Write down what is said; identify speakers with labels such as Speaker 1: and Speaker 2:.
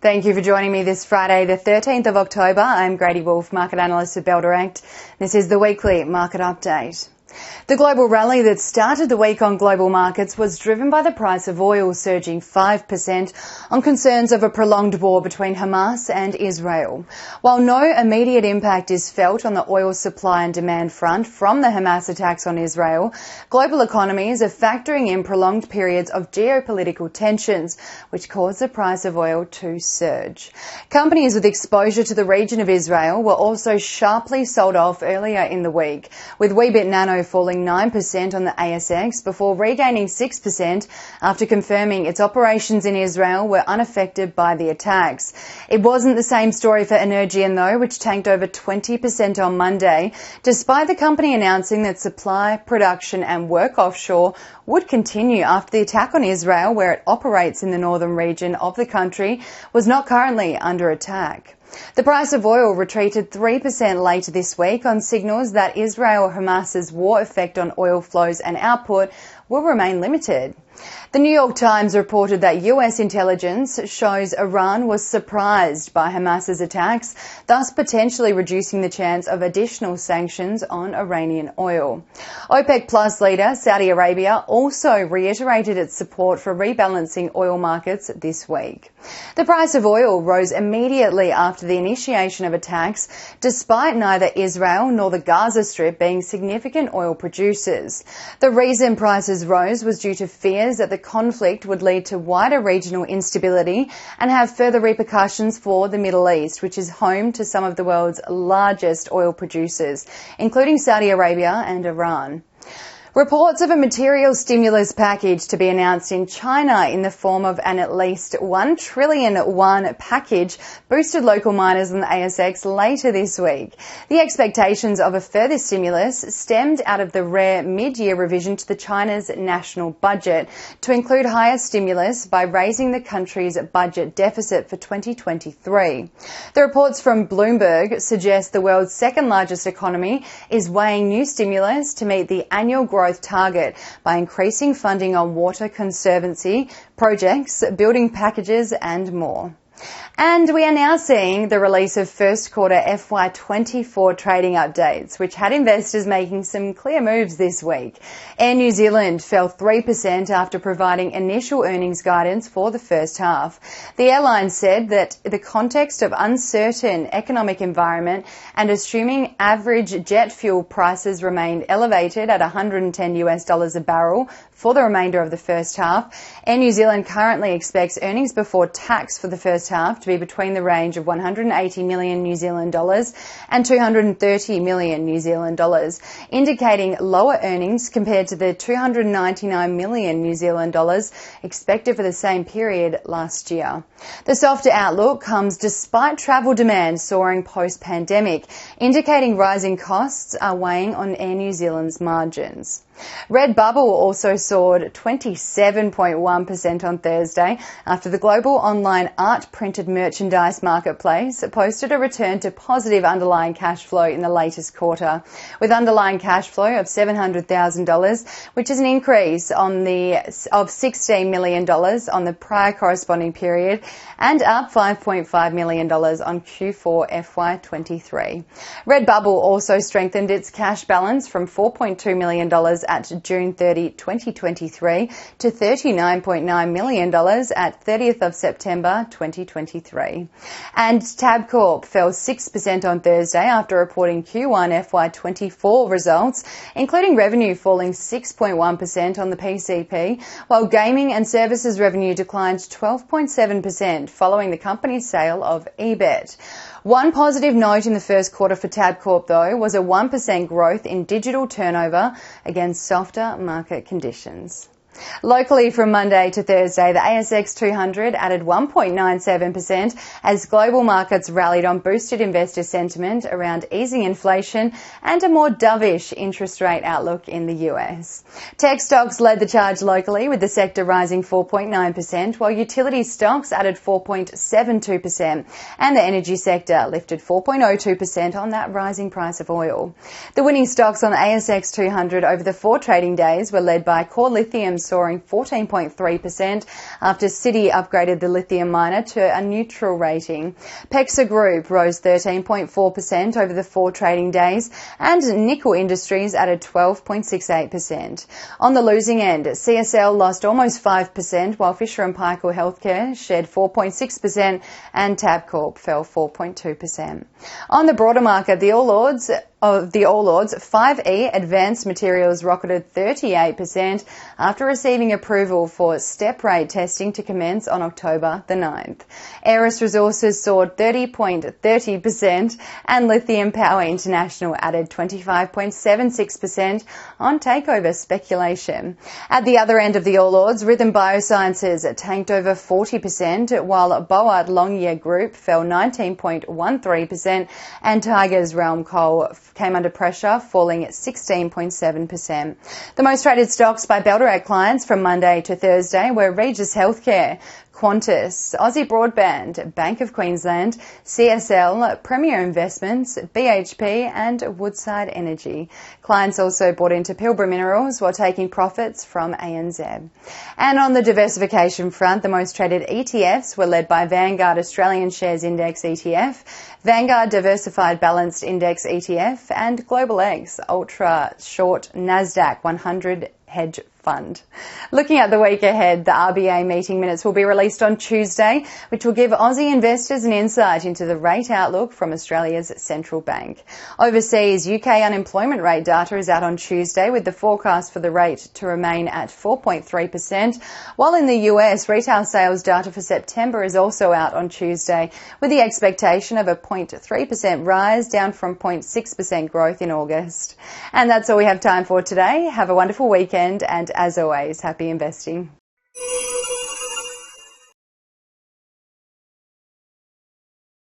Speaker 1: Thank you for joining me this Friday, the 13th of October. I'm Grady Wolf, market analyst at Bell Direct. This is the weekly market update. The global rally that started the week on global markets was driven by the price of oil surging 5% on concerns of a prolonged war between Hamas and Israel. While no immediate impact is felt on the oil supply and demand front from the Hamas attacks on Israel, global economies are factoring in prolonged periods of geopolitical tensions, which caused the price of oil to surge. Companies with exposure to the region of Israel were also sharply sold off earlier in the week, with Weebit Nano falling 9% on the ASX before regaining 6% after confirming its operations in Israel were unaffected by the attacks. It wasn't the same story for Energian though, which tanked over 20% on Monday, despite the company announcing that supply, production and work offshore would continue after the attack on Israel, where it operates in the northern region of the country, was not currently under attack. The price of oil retreated 3% later this week on signals that Israel-Hamas's war effect on oil flows and output will remain limited. The New York Times reported that US intelligence shows Iran was surprised by Hamas's attacks, thus potentially reducing the chance of additional sanctions on Iranian oil. OPEC Plus leader Saudi Arabia also reiterated its support for rebalancing oil markets this week. The price of oil rose immediately after the initiation of attacks, despite neither Israel nor the Gaza Strip being significant oil producers. The reason prices rose was due to fears that the conflict would lead to wider regional instability and have further repercussions for the Middle East, which is home to some of the world's largest oil producers, including Saudi Arabia and Iran. Reports of a material stimulus package to be announced in China in the form of an at least 1 trillion yuan package boosted local miners on the ASX later this week. The expectations of a further stimulus stemmed out of the rare mid-year revision to the China's national budget to include higher stimulus by raising the country's budget deficit for 2023. The reports from Bloomberg suggest the world's second largest economy is weighing new stimulus to meet the annual growth target by increasing funding on water conservancy projects, building packages and more. And we are now seeing the release of first quarter FY24 trading updates, which had investors making some clear moves this week. Air New Zealand fell 3% after providing initial earnings guidance for the first half. The airline said that the context of uncertain economic environment and assuming average jet fuel prices remained elevated at $110 a barrel for the remainder of the first half, Air New Zealand currently expects earnings before tax for the first half to be between the range of 180 million New Zealand dollars and 230 million New Zealand dollars, indicating lower earnings compared to the 299 million New Zealand dollars expected for the same period last year. The softer outlook comes despite travel demand soaring post-pandemic, indicating rising costs are weighing on Air New Zealand's margins. Redbubble also soared 27.1% on Thursday after the global online art printed merchandise marketplace posted a return to positive underlying cash flow in the latest quarter, with underlying cash flow of $700,000, which is an increase of $16 million on the prior corresponding period and up $5.5 million on Q4 FY23. Redbubble also strengthened its cash balance from $4.2 million at June 30, 2023 to $39.9 million at 30th of September 2023. And Tabcorp fell 6% on Thursday after reporting Q1 FY24 results, including revenue falling 6.1% on the PCP, while gaming and services revenue declined 12.7% following the company's sale of eBet. One positive note in the first quarter for Tabcorp, though, was a 1% growth in digital turnover against softer market conditions. Locally from Monday to Thursday, the ASX 200 added 1.97% as global markets rallied on boosted investor sentiment around easing inflation and a more dovish interest rate outlook in the US. Tech stocks led the charge locally, with the sector rising 4.9%, while utility stocks added 4.72% and the energy sector lifted 4.02% on that rising price of oil. The winning stocks on the ASX 200 over the 4 trading days were led by Core Lithium soaring 14.3% after Citi upgraded the lithium miner to a neutral rating. PEXA Group rose 13.4% over the 4 trading days, and Nickel Industries added 12.68%. On the losing end, CSL lost almost 5%, while Fisher & Paykel Healthcare shed 4.6% and Tabcorp fell 4.2%. On the broader market, the All Ords, 5E Advanced Materials rocketed 38% after receiving approval for step rate testing to commence on October the 9th. Aeris Resources soared 30% and Lithium Power International added 25.76% on takeover speculation. At the other end of the All Ords, Rhythm Biosciences tanked over 40%, while Boart Longyear Group fell 19.13% and Tiger's Realm Coal came under pressure, falling at 16.7%. The most traded stocks by Bell Direct clients from Monday to Thursday were Regis Healthcare, Qantas, Aussie Broadband, Bank of Queensland, CSL, Premier Investments, BHP and Woodside Energy. Clients also bought into Pilbara Minerals while taking profits from ANZ. And on the diversification front, the most traded ETFs were led by Vanguard Australian Shares Index ETF, Vanguard Diversified Balanced Index ETF and Global X Ultra Short Nasdaq 100 Hedge Fund. Looking at the week ahead, the RBA meeting minutes will be released on Tuesday, which will give Aussie investors an insight into the rate outlook from Australia's central bank. Overseas, UK unemployment rate data is out on Tuesday, with the forecast for the rate to remain at 4.3%, while in the US, retail sales data for September is also out on Tuesday, with the expectation of a 0.3% rise, down from 0.6% growth in August. And that's all we have time for today. Have a wonderful weekend, and as always, happy investing.